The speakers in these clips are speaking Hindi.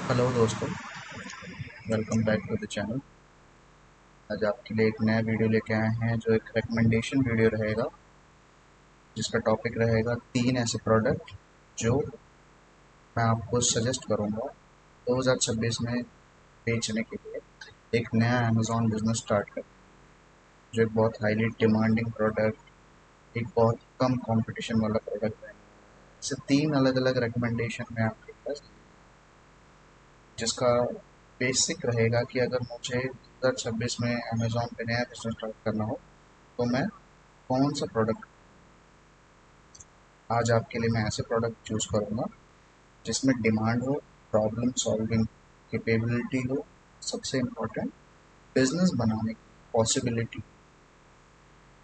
हेलो दोस्तों, welcome back to the channel. आज आपके लिए एक नया वीडियो लेके आए हैं जो एक रिकमेंडेशन वीडियो रहेगा, जिसका टॉपिक रहेगा 3 ऐसे प्रोडक्ट जो मैं आपको सजेस्ट करूंगा 2026 में बेचने के लिए एक नया अमेज़ॉन बिजनेस स्टार्ट कर, जो एक बहुत हाईली डिमांडिंग प्रोडक्ट, एक बहुत कम कंपटीशन वाला प्रोडक्ट है। इसे 3 अलग अलग रिकमेंडेशन में आपके पास, जिसका बेसिक रहेगा कि अगर मुझे 2026 में अमेज़ॉन पे नया बिजनेस स्टार्ट करना हो तो मैं कौन सा प्रोडक्ट। आज आपके लिए मैं ऐसे प्रोडक्ट चूज करूंगा जिसमें डिमांड हो, प्रॉब्लम सॉल्विंग कैपेबिलिटी हो, सबसे इम्पोर्टेंट बिजनेस बनाने की पॉसिबिलिटी।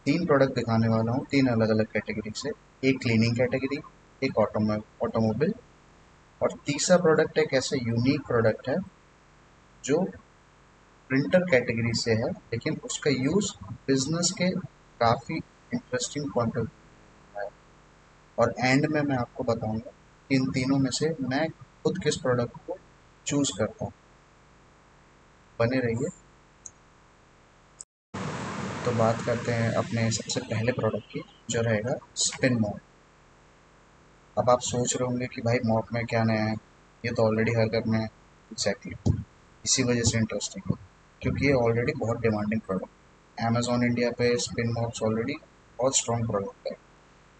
3 प्रोडक्ट दिखाने वाला हूँ 3 अलग अलग कैटेगरी से। एक क्लीनिंग कैटेगरी, एक ऑटोमोबाइल, और तीसरा प्रोडक्ट एक ऐसा यूनिक प्रोडक्ट है जो प्रिंटर कैटेगरी से है, लेकिन उसका यूज बिजनेस के काफ़ी इंटरेस्टिंग पॉइंट ऑफ व्यू है। और एंड में मैं आपको बताऊंगा कि इन तीनों में से मैं खुद किस प्रोडक्ट को चूज करता हूँ। बने रहिए। तो बात करते हैं अपने सबसे पहले प्रोडक्ट की, जो रहेगा स्पिन मॉप। अब आप सोच रहे होंगे कि भाई मॉप में क्या नया है, ये तो ऑलरेडी हर घर में है। एग्जैक्टली, इसी वजह से इंटरेस्टिंग है, क्योंकि ये ऑलरेडी बहुत डिमांडिंग प्रोडक्ट। अमेजोन इंडिया पे स्पिन मॉप्स ऑलरेडी बहुत स्ट्रॉन्ग प्रोडक्ट है।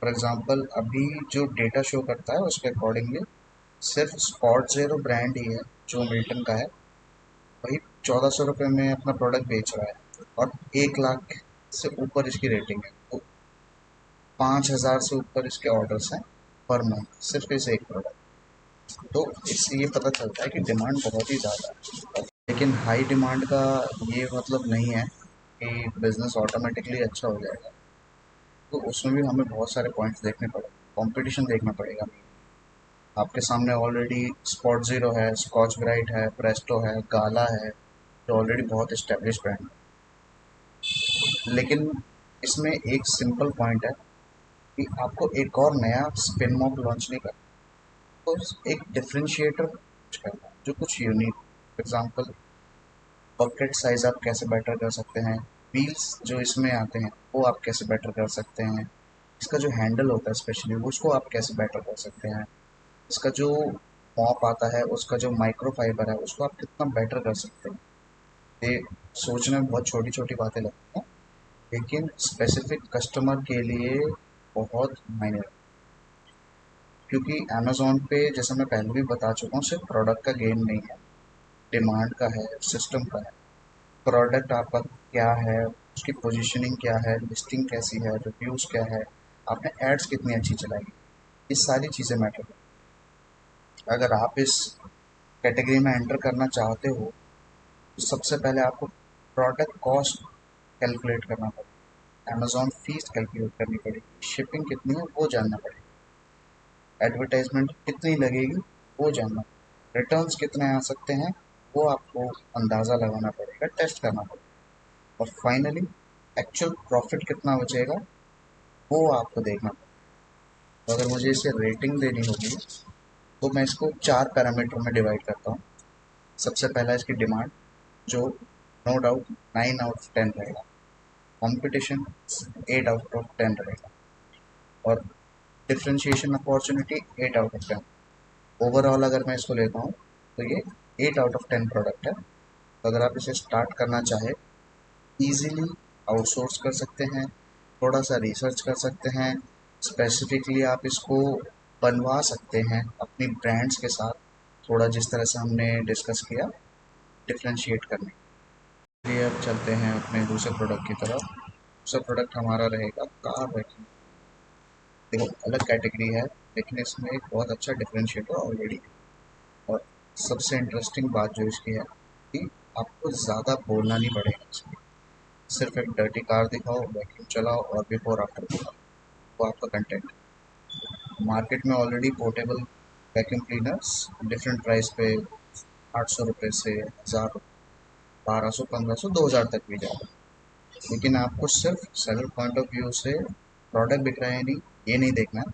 फॉर एग्जांपल, अभी जो डेटा शो करता है उसके अकॉर्डिंगली सिर्फ स्पॉट ज़ीरो ब्रांड ही है जो मिल्टन का है, वही 1400 रुपये में अपना प्रोडक्ट बेच रहा है, और 1 लाख से ऊपर इसकी रेटिंग है। तो 5000 से ऊपर इसके ऑर्डर्स हैं पर मंथ, सिर्फ इस एक प्रोडक्ट। तो इससे ये पता चलता है कि डिमांड बहुत ही ज़्यादा है। लेकिन हाई डिमांड का ये मतलब नहीं है कि बिजनेस ऑटोमेटिकली अच्छा हो जाएगा। तो उसमें भी हमें बहुत सारे पॉइंट्स देखने पड़ेंगे, कंपटीशन देखना पड़ेगा। आपके सामने ऑलरेडी स्पॉट ज़ीरो है, स्कॉच ब्राइट है, प्रेस्टो है, गाला है, जो ऑलरेडी बहुत इस्टेब्लिश ब्रांड है। लेकिन इसमें एक सिंपल पॉइंट है कि आपको एक और नया स्पिन मॉप लॉन्च नहीं करना, तो एक डिफरेंशिएटर करना है जो कुछ unique. For example, pocket size आप कैसे बेटर कर सकते हैं, व्हील्स जो इसमें आते हैं वो आप कैसे बेटर कर सकते हैं, इसका जो हैंडल होता है स्पेशली उसको आप कैसे बेटर कर सकते हैं, इसका जो मॉप आता है उसका जो माइक्रो फाइबर है उसको आप कितना बेटर कर सकते हैं। ये सोचने में बहुत छोटी छोटी बातें लगती हैं, लेकिन स्पेसिफिक कस्टमर के लिए बहुत मायने रखती हैं। क्योंकि अमेजोन पे, जैसे मैं पहले भी बता चुका हूँ, सिर्फ प्रोडक्ट का गेम नहीं है, डिमांड का है, सिस्टम का है। प्रोडक्ट आपका क्या है, उसकी पोजीशनिंग क्या है, लिस्टिंग कैसी है, रिव्यूज़ क्या है, आपने एड्स कितनी अच्छी चलाई, ये सारी चीज़ें मैटर करती हैं। अगर आप इस कैटेगरी में एंटर करना चाहते हो तो सबसे पहले आपको प्रोडक्ट कॉस्ट कैलकुलेट करना पड़ेगा, अमेजोन फीस कैलकुलेट करनी पड़ेगी, शिपिंग कितनी है वो जानना पड़ेगा, एडवर्टाइजमेंट कितनी लगेगी वो जानना पड़ेगा, रिटर्न्स कितने आ सकते हैं वो आपको अंदाज़ा लगाना पड़ेगा, टेस्ट करना पड़ेगा, और फाइनली एक्चुअल प्रॉफिट कितना बचेगा वो आपको देखना पड़ेगा। तो अगर मुझे इसे रेटिंग देनी होगी तो मैं इसको 4 पैरामीटर में डिवाइड करता हूँ। सबसे पहला इसकी डिमांड, जो नो डाउट 9 आउट ऑफ 10 रहेगा। कंपटीशन 8 आउट ऑफ 10 रहेगा। और differentiation opportunity 8 out of 10। Overall अगर मैं इसको लेता हूँ तो ये 8 आउट ऑफ 10 प्रोडक्ट है। तो अगर आप इसे स्टार्ट करना चाहे, इजीली आउटसोर्स कर सकते हैं, थोड़ा सा रिसर्च कर सकते हैं, स्पेसिफिकली आप इसको बनवा सकते हैं अपनी ब्रांड्स के साथ, थोड़ा जिस तरह से हमने डिस्कस किया, डिफ्रेंशिएट करने के लिए। अब चलते हैं अपने दूसरे प्रोडक्ट की तरफ। दूसरा प्रोडक्ट हमारा रहेगा कार वैक्यूम। देखो, अलग कैटेगरी है, लेकिन इसमें एक बहुत अच्छा डिफरेंशिएटर ऑलरेडी है। और सबसे इंटरेस्टिंग बात जो इसकी है कि आपको ज़्यादा बोलना नहीं पड़ेगा इसमें। सिर्फ एक डर्टी कार दिखाओ, वैक्यूम चलाओ और बिफोर आफ्टर दिखाओ, वो आपका कंटेंट। मार्केट में already portable vacuum cleaners different price पे 800 रुपये से 1000, 1200, 1500, 2000 तक भी जाएगा। लेकिन आपको सिर्फ सेलर पॉइंट ऑफ व्यू से प्रोडक्ट बिक रहा है नहीं, ये नहीं देखना है।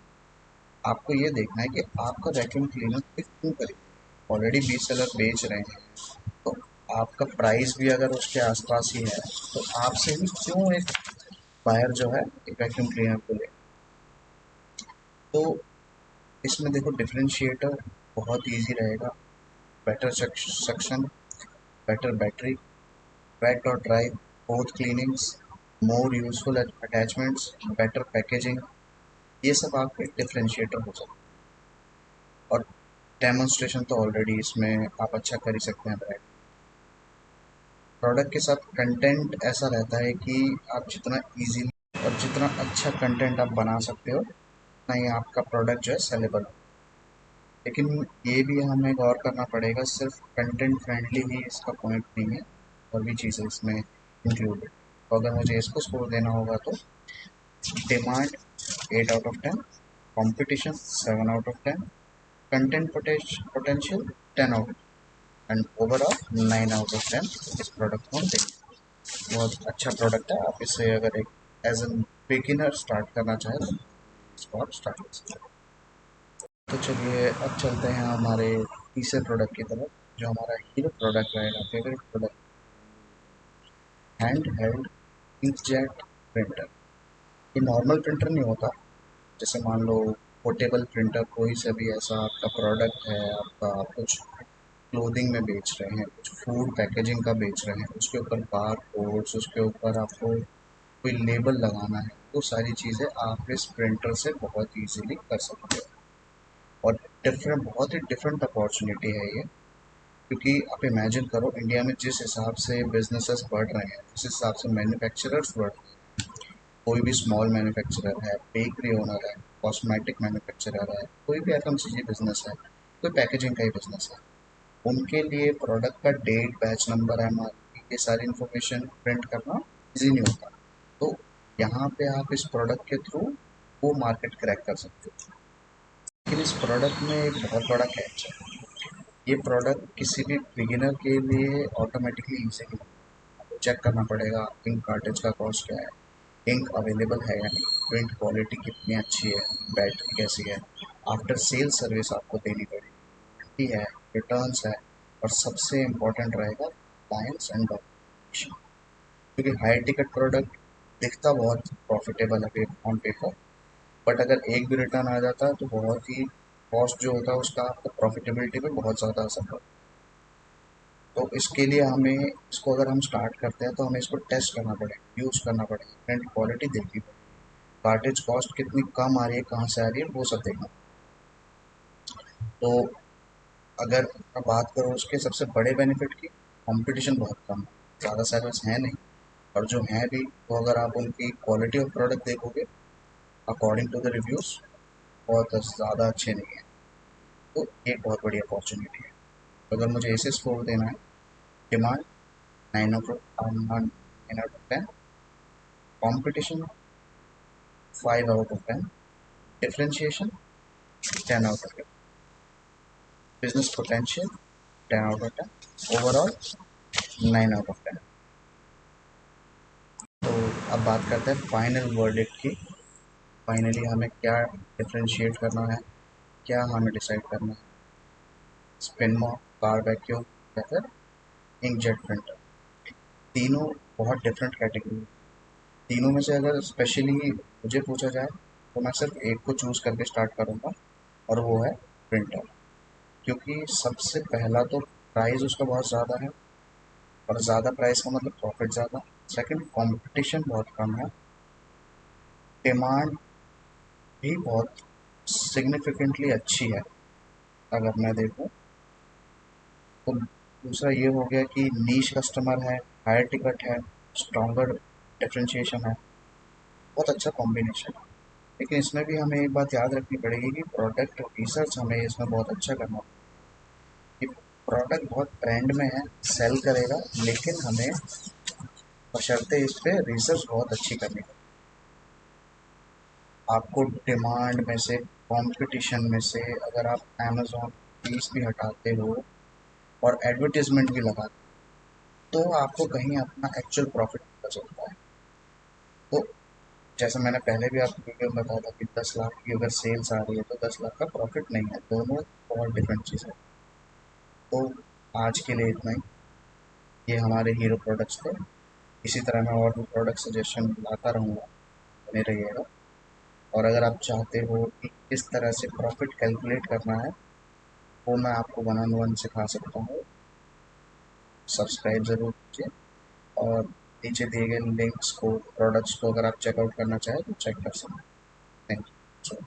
आपको ये देखना है कि आपका वैक्यूम क्लीनर क्यों खरीदे। ऑलरेडी रीसेलर बेच रहे हैं, तो आपका प्राइस भी अगर उसके आसपास ही है, तो आपसे भी क्यों एक बायर जो है एक वैक्यूम क्लीनर को ले। तो इसमें देखो डिफरेंशिएटर बहुत इजी रहेगा। Better suction, better battery, wet और dry both cleanings, more useful attachments, better packaging, ये सब आपके डिफरेंशिएटर हो सकते हैं। और डेमोन्स्ट्रेशन तो ऑलरेडी इसमें आप अच्छा कर ही सकते हैं ब्रांड। प्रोडक्ट के साथ कंटेंट ऐसा रहता है कि आप जितना इजीली और जितना अच्छा कंटेंट आप बना सकते हो, उतना ही आपका प्रोडक्ट जो है सेलेबल हो। लेकिन ये भी हमें गौर करना पड़ेगा, सिर्फ कंटेंट फ्रेंडली ही इसका पॉइंट नहीं है, और भी चीज़ें इसमें इंक्लूडेड। तो अगर मुझे इसको स्कोर देना होगा तो demand 8 out of 10, competition 7 out of 10, content potential 10 out, and overall 9 out of 10 इस प्रोडक्ट को हम देखें। बहुत अच्छा प्रोडक्ट है, आप इसे अगर एक एज एन बिगिनर स्टार्ट करना चाहें तो इसको आप स्टार्ट कर सकते हैं। तो चलिए अब चलते हैं हमारे तीसरे प्रोडक्ट की तरफ, जो हमारा हीरो प्रोडक्ट रहेगा, favourite product, hand held inkjet printer. ये नॉर्मल प्रिंटर नहीं होता। जैसे मान लो पोर्टेबल प्रिंटर, कोई से भी ऐसा आपका प्रोडक्ट है, आपका कुछ क्लोथिंग में बेच रहे हैं, कुछ फूड पैकेजिंग का बेच रहे हैं, उसके ऊपर बार कोड्स, उसके ऊपर आपको कोई लेबल लगाना है, वो सारी चीज़ें आप इस प्रिंटर से बहुत इजीली कर सकते हो। और डिफरेंट, बहुत ही डिफरेंट अपॉर्चुनिटी है ये। क्योंकि आप इमेजिन करो, इंडिया में जिस हिसाब से बिजनेसेस बढ़ रहे हैं, जिस हिसाब से मैन्युफैक्चरर्स बढ़ रहे हैं, कोई भी स्मॉल मैन्युफैक्चरर है, बेकरी ओनर है, कॉस्मेटिक मैन्युफैक्चरर है, कोई भी एफएमसीजी बिजनेस है, कोई पैकेजिंग का ही बिजनेस है, उनके लिए प्रोडक्ट का डेट, बैच नंबर, एमआरपी, ये सारी इन्फॉर्मेशन प्रिंट करना इजी नहीं होता। तो यहाँ पे आप इस प्रोडक्ट के थ्रू वो मार्केट क्रैक कर सकते हो। लेकिन इस प्रोडक्ट में एक बहुत बड़ा कैच है। ये प्रोडक्ट किसी भी बिगिनर के लिए ऑटोमेटिकली ईजी नहीं। आपको चेक करना पड़ेगा इंक कार्टेज का कॉस्ट क्या है, इंक अवेलेबल है या नहीं, प्रिंट क्वालिटी कितनी अच्छी है, बैटरी कैसी है, आफ्टर सेल सर्विस आपको देनी पड़ेगी है, रिटर्न्स है, और सबसे इम्पोर्टेंट रहेगा क्लाइंट्स एंड डॉक्यूमेंटेशन। क्योंकि हाई टिकट प्रोडक्ट दिखता बहुत प्रॉफिटेबल है ऑन पेपर, बट अगर एक भी रिटर्न आ जाता है तो बहुत ही कॉस्ट जो होता है उसका आपको प्रॉफिटेबिलिटी पे बहुत ज़्यादा असर पड़ता है। तो इसके लिए हमें, इसको अगर हम स्टार्ट करते हैं तो हमें इसको टेस्ट करना पड़ेगा, यूज़ करना पड़ेगा, प्रिंट क्वालिटी देखनी पड़ेगी, कार्टेज कॉस्ट कितनी कम आ रही है, कहाँ से आ रही है, वो सब देखना। तो अगर मैं बात करूँ उसके सबसे बड़े बेनिफिट की, कंपटीशन बहुत कम है, ज़्यादा सर्विस है नहीं, और जो है भी तो अगर आप उनकी क्वालिटी ऑफ प्रोडक्ट देखोगे अकॉर्डिंग टू द रिव्यूज़, बहुत ज़्यादा अच्छे नहीं है। तो एक बहुत बड़ी अपॉर्चुनिटी है। तो अगर मुझे इसे स्कोर देना है, demand 9 out of 10, competition 5 out of 10, differentiation 10 out of 10, business potential 10 out of 10, overall 9 out of 10। तो अब बात करते हैं फाइनल वर्डिक्ट की। फाइनली हमें क्या डिफरेंशिएट करना है, क्या हमें डिसाइड करना है, स्पिन मॉप, कार वैक्यूम या फिर इंकजेट प्रिंटर। तीनों बहुत डिफरेंट कैटेगरी। तीनों में से अगर स्पेशली मुझे पूछा जाए तो मैं सिर्फ एक को चूज़ करके स्टार्ट करूँगा, और वो है प्रिंटर। क्योंकि सबसे पहला तो प्राइस उसका बहुत ज़्यादा है, और ज़्यादा प्राइस का मतलब प्रॉफिट ज़्यादा। सेकंड, कंपटीशन बहुत कम है, डिमांड भी बहुत सिग्निफिकेंटली अच्छी है अगर मैं देखूँ तो। दूसरा ये हो गया कि नीश कस्टमर है, हायर टिकट है, स्ट्रॉन्गर डिफरेंशिएशन है, बहुत अच्छा कॉम्बिनेशन है। लेकिन इसमें भी हमें एक बात याद रखनी पड़ेगी कि प्रोडक्ट रिसर्च हमें इसमें बहुत अच्छा करना होगा। कि प्रोडक्ट बहुत ट्रेंड में है, सेल करेगा, लेकिन हमें बशर्ते इस पे रिसर्च बहुत अच्छी करनी पड़ेगी। आपको डिमांड में से, कंपटीशन में से, अगर आप अमेजोन फीस भी हटाते हो और एडवर्टीजमेंट भी लगाते हो, तो आपको कहीं अपना एक्चुअल प्रॉफिट पता चलता है। तो जैसे मैंने पहले भी आपको वीडियो में बताया था कि 10 लाख की अगर सेल्स आ रही है तो 10 लाख का प्रॉफिट नहीं है, दोनों बहुत डिफरेंट चीज़ है। तो आज के लिए इतना ही। ये हमारे हीरो प्रोडक्ट्स थे। इसी तरह मैं और भी प्रोडक्ट सजेशन लाता रहूँगा, बने रहिएगा। और अगर आप चाहते हो कि किस तरह से प्रॉफिट कैलकुलेट करना है, वो मैं आपको वन ऑन वन सिखा सकता हूँ। सब्सक्राइब ज़रूर कीजिए, और नीचे दिए गए लिंक्स को, प्रोडक्ट्स को अगर आप चेकआउट करना चाहें तो चेक कर सकते हैं। Thank you.